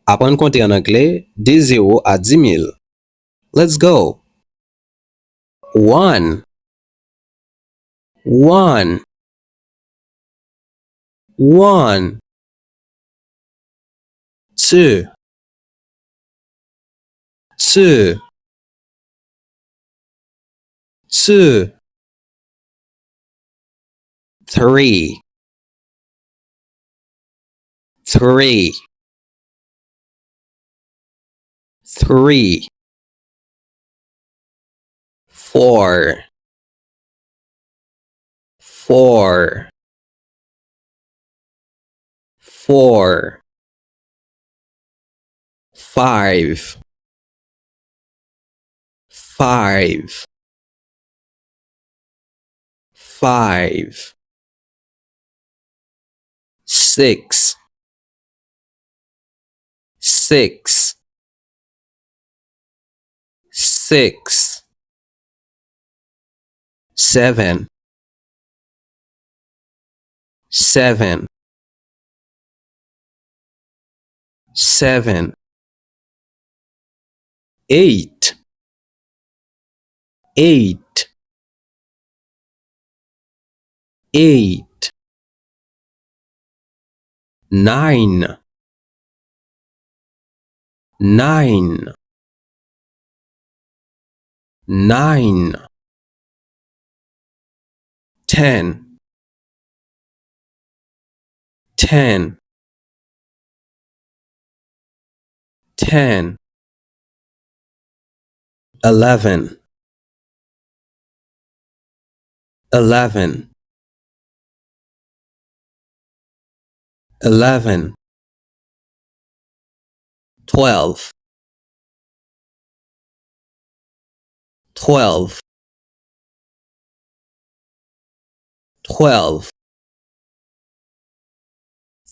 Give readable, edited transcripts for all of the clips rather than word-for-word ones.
Apprendre compter en anglais de 0 à 10 000. Let's go. 1 1 1 2 2 2 3 3 3 4 4 4 5 5 5 6 6 6 7 7 7 8 8 8 9 9 9 10 10 10 11 11 11 12 12 12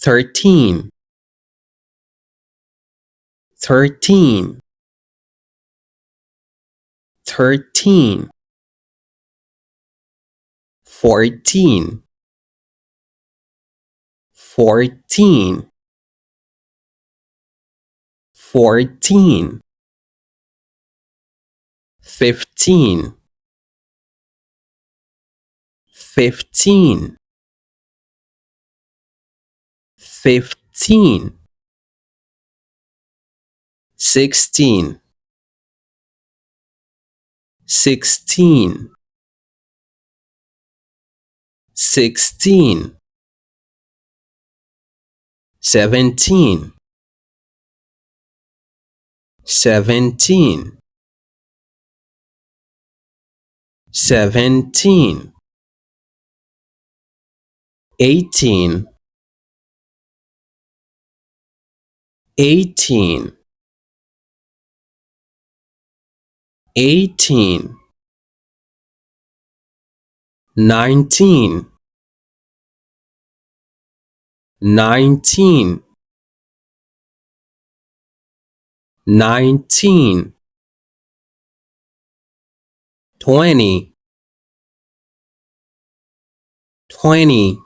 13 13 13 14 14 14 15 15 15 16 16 16 17 17 17 18 18 18 19 19 19 20 20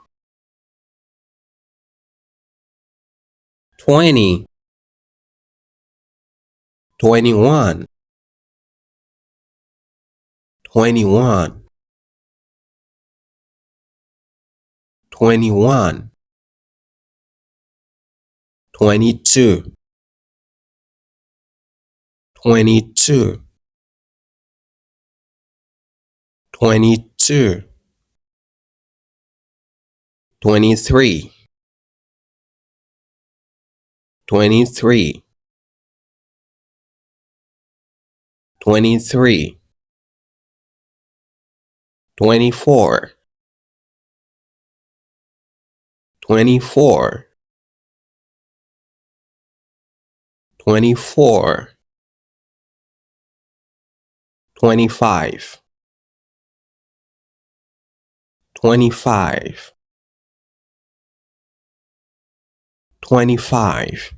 20 21 21 21 22 22 22 23 23 23 24 24 24 25 25 25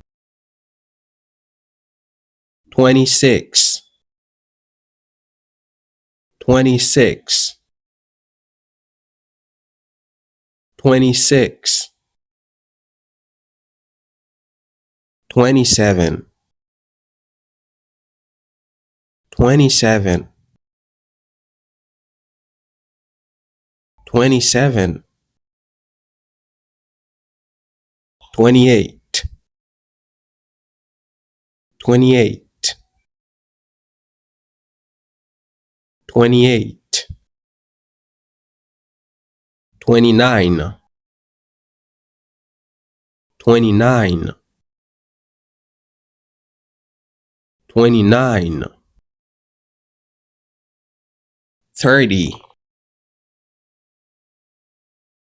26 26 26 27, 27, 27, 28, 28, 28, 29, 29, 29, 30,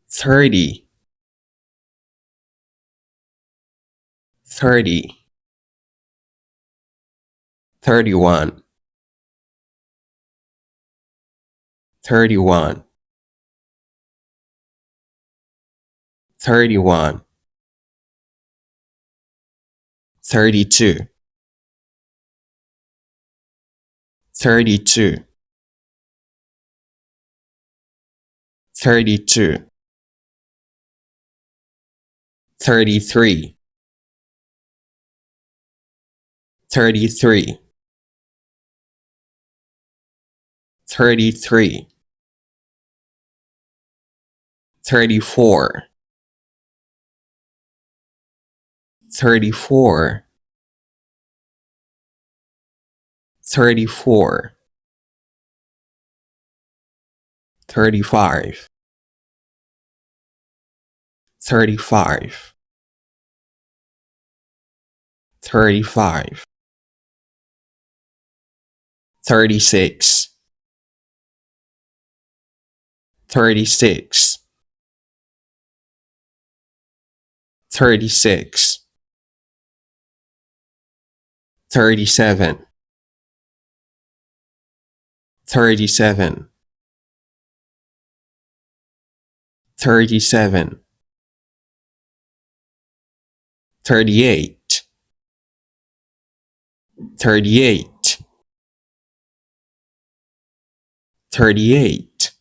30, 30, 31, 31, 31, 32, 32, 32, 33, 33, 33, 34, 34, 34, 35, 35, 35, 36, 36, 36, 37, 37, 37, 38, 38, 38,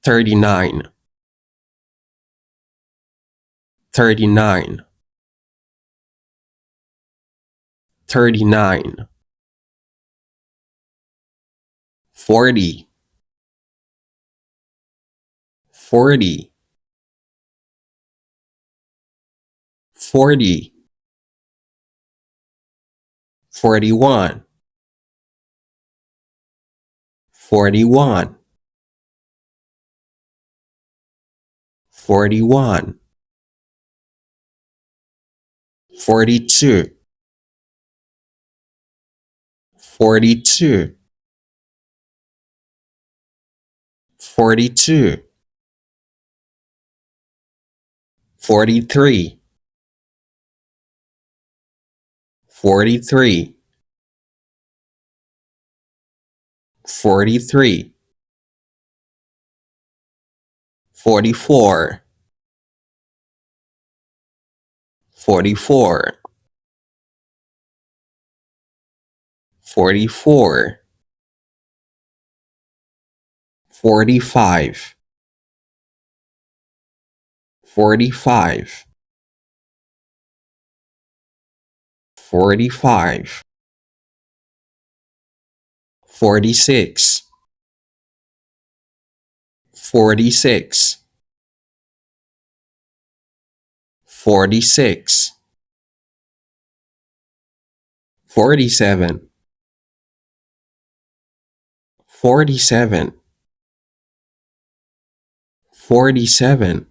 39, 39, 39, 40, 40, 40, 41, 41, 41, 42, 42, 42, 43, 43, 43, 44, 44, 44, 45, 45, 45, 46, 46, 46, 47, 47, 47,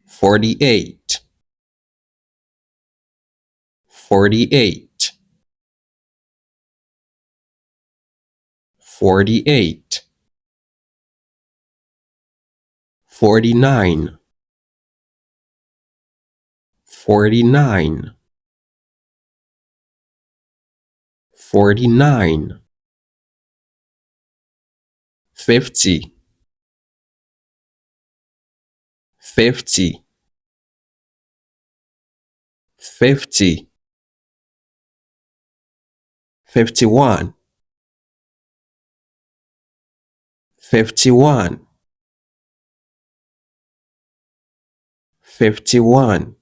48, 48, 48, 49, 49, 49, 50, 50, 50, 51, 51, 51,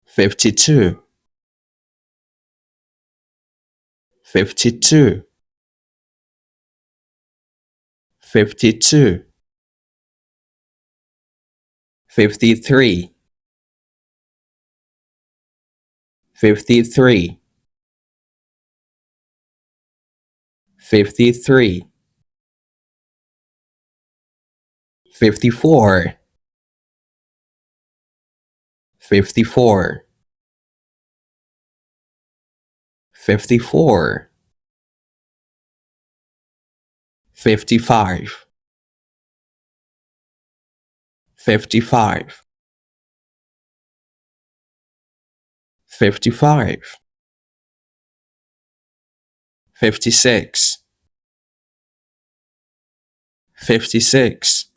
52, 52, 52, 53, 53, 53, 54, 54, 54, 55, 55, 55, 56, 56,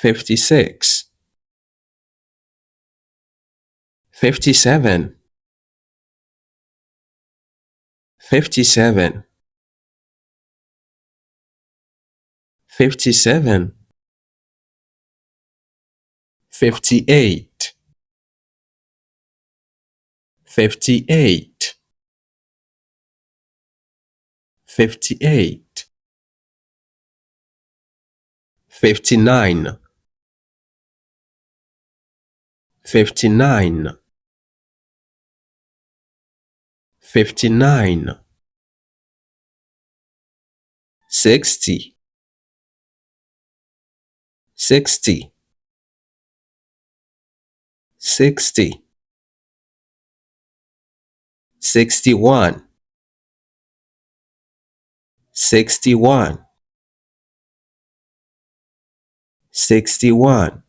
56, 57, 57, 57, 58, 58, 58, 59, 59, 59, 60, 60, 60, 61, 61, 61,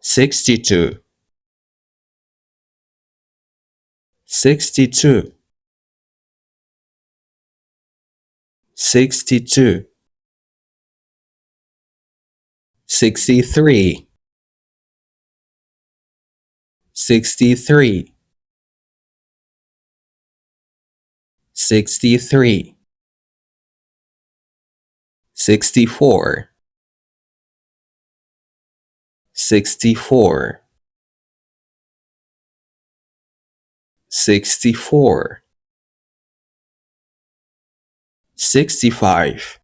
62, 62, 62, 63, 63, 63, 64, 64, 64, 65,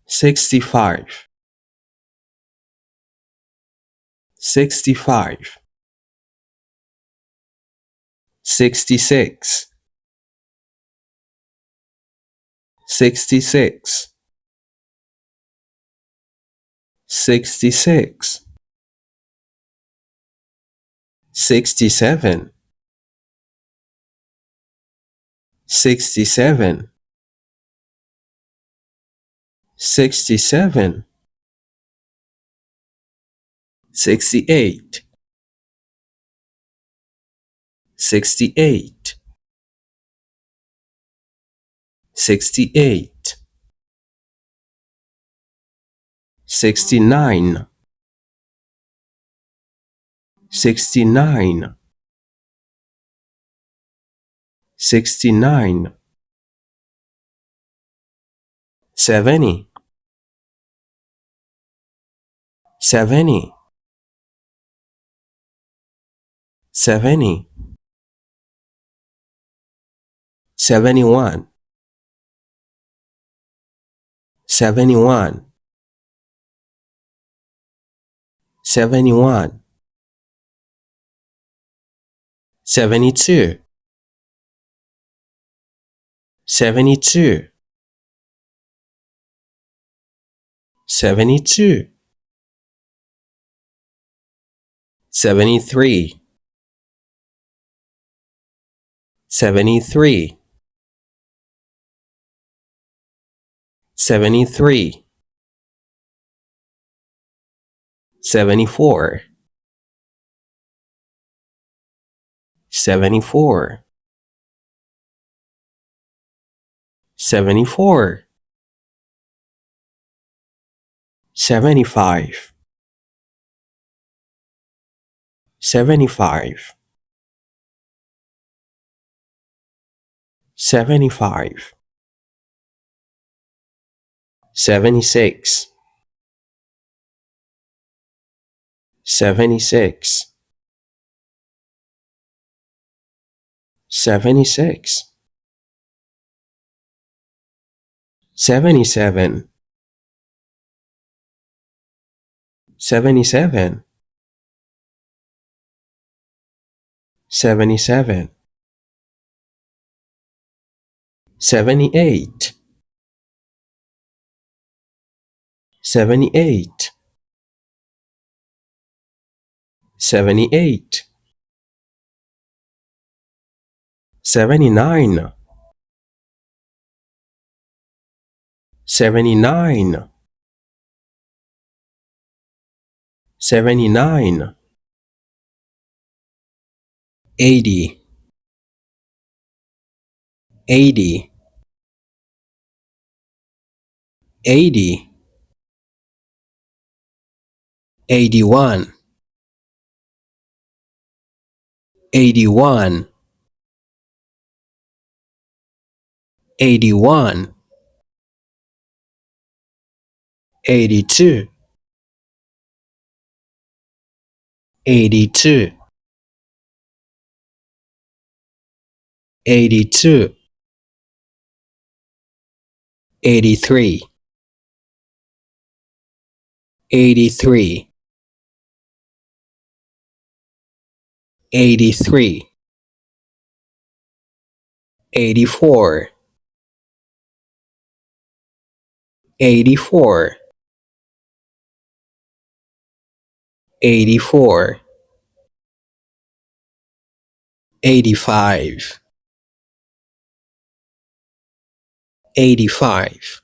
65, 65, 66, 66, 66, 67, 67, 67, 68, 68, 68, 69, 69, 69, 70, 70, 70, 71, 71, 71, 72, 72, 72, 73, 73, 73, 74, 74, 74, 75, 75, 75, 76, 76, 76, 77, 77, 77, 78, 78, 78, 79, 79, 79, 80, 80, 80, 81, 81, 81, 82, 82, 82, 83, 83, 83, 84, 84, 84, 85, 85,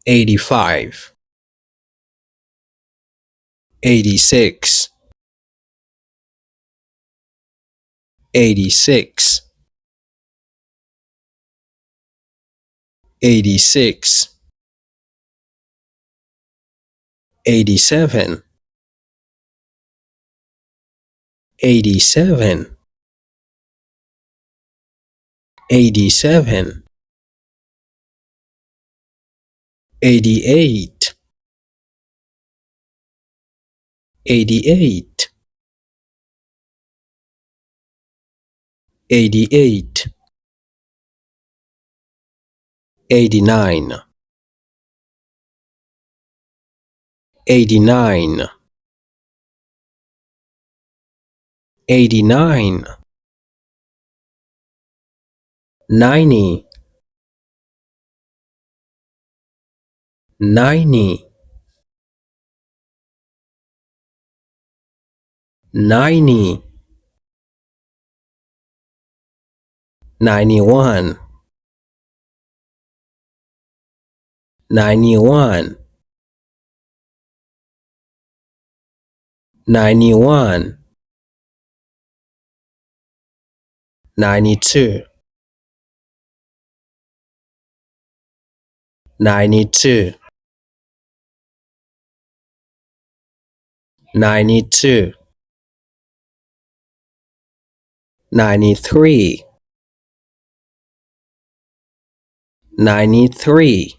85, 86, 86, 86, 87, 87, 87, 88, 88, 88, 89, 89, 89, 90, 90, 90, 91, 91, 91, 92, 92, 92, 93, 93,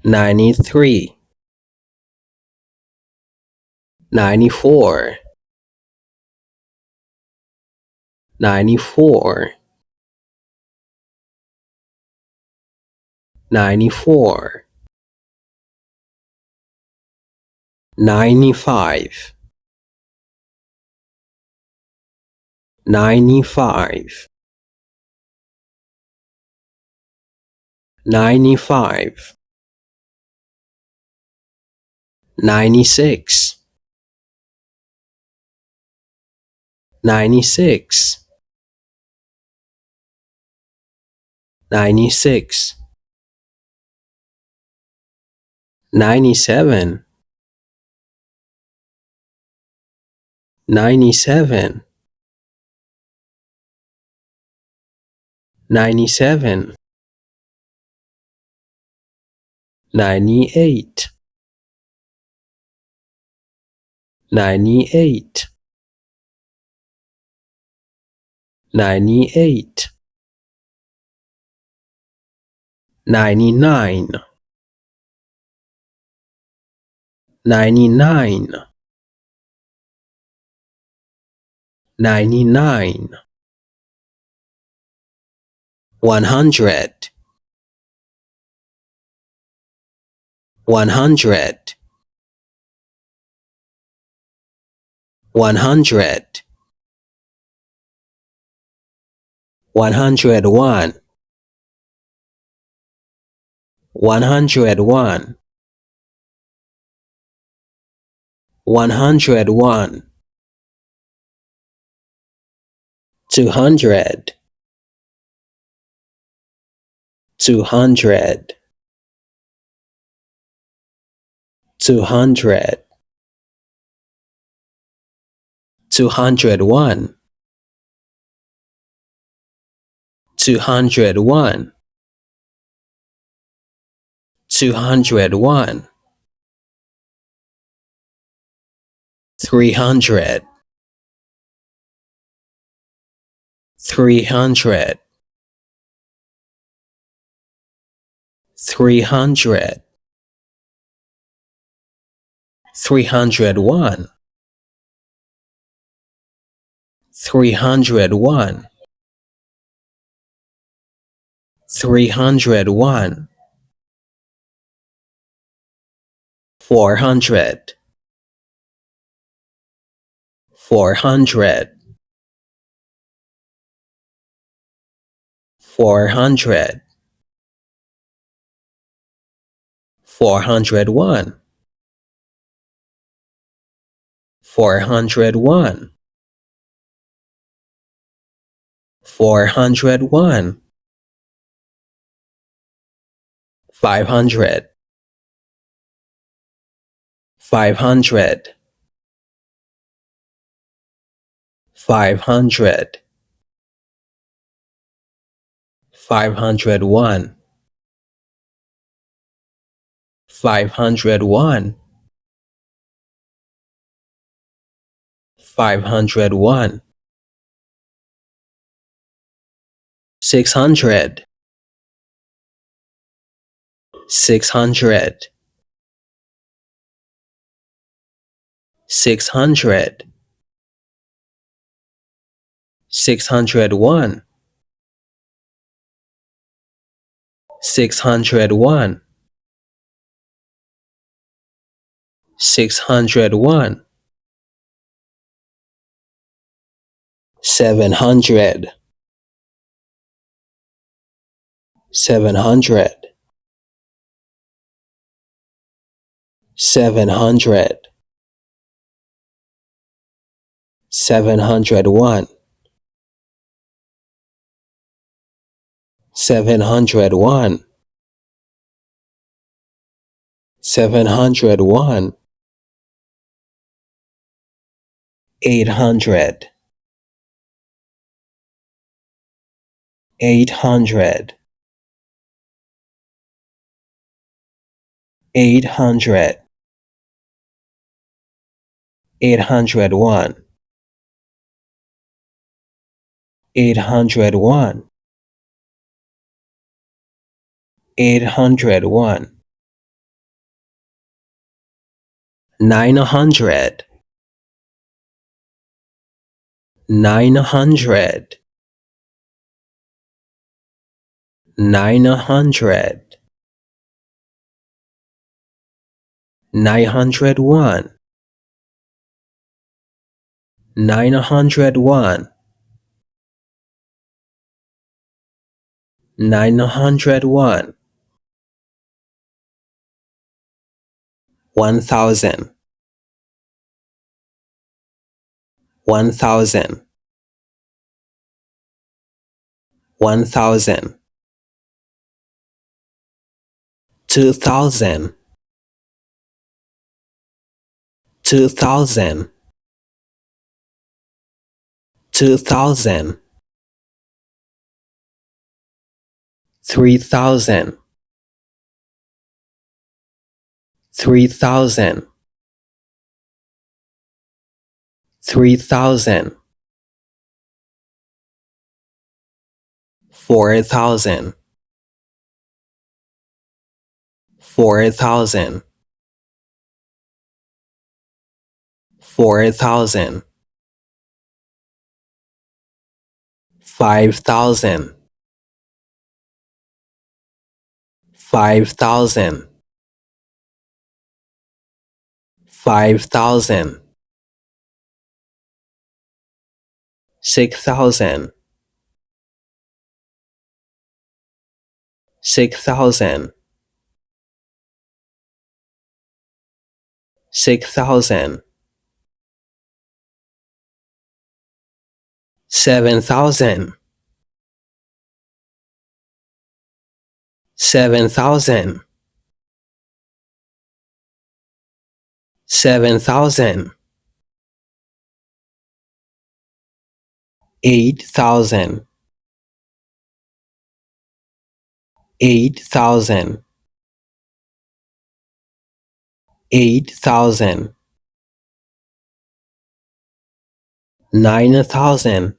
93, 94, 94, 94, 95, 95, 95, 96, 96, 96, 97, 97, 97, 98, 98, 98, 99, 99, 99, 100, 100, 100, 101, 101, 101, 200, 200, 200, 201, 201, 201, 300, 300, 300, 301, 301, 301, 400, 400, 400, 401, 401, 401, 500, 500, 500, 501, 501, 501, 600, 600, 600, 601, 601, 601, 700, 700, 700, 701, 701, 701, 800, 800, 800, 801, 801, 801, 900, 900, 900, 901, 901, 901, 1000, 1000, 1000, 2000, 2000, 2000, 3000, 3000, 3000, 4,000, 4,000, 4,000, 5,000, 5,000, 5,000, 6,000, 6,000, 6,000, 7,000, 7,000, 7,000, 8,000, 8,000, 8,000, 9,000,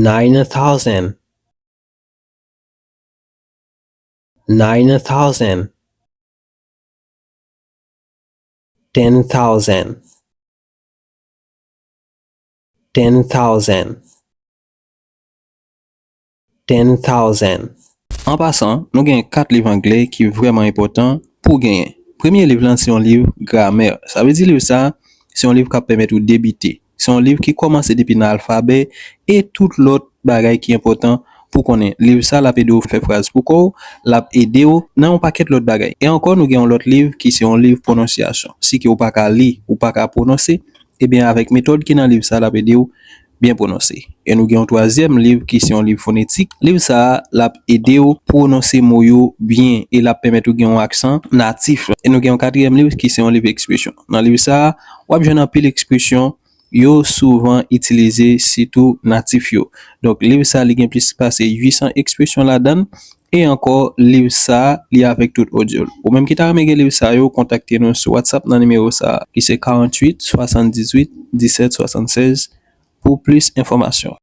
9,000, 9,000, 10,000, 10,000, 10,000. En passant, nous avons 4 livres anglais qui sont vraiment importants pour gagner. Premier livre, c'est un livre grammaire. Ça veut dire que ça, c'est un livre qui permet de débiter. C'est un livre qui commence depuis l'alphabet et tout l'autre bagage qui est important pour connaître. Livre ça, la pédo fait phrase pour quoi, la aider dans un paquet l'autre bagage. Et encore, nous avons l'autre livre qui c'est un livre prononciation. Si que ou pas qu'à lire ou pas qu'à prononcer, eh bien avec méthode qui dans livre ça, la pédo bien prononcé. Et nous avons un troisième livre qui est un livre phonétique. Livre ça l'a aider à prononcer mots yo bien et la permettre de gagner un accent natif. Et nous avons un quatrième livre qui est un livre expression. Dans le livre ça, on a un pile expression yo souvent utilisé surtout natif yo. Donc livre ça il y a plus passer 800 expressions là-dedans. Et encore, livre ça, li avec tout audio. Ou même qui t'a remis livre ça, yo, contactez-nous sur WhatsApp dans le numéro ça, qui c'est 48 78 17 76 pour plus d'informations.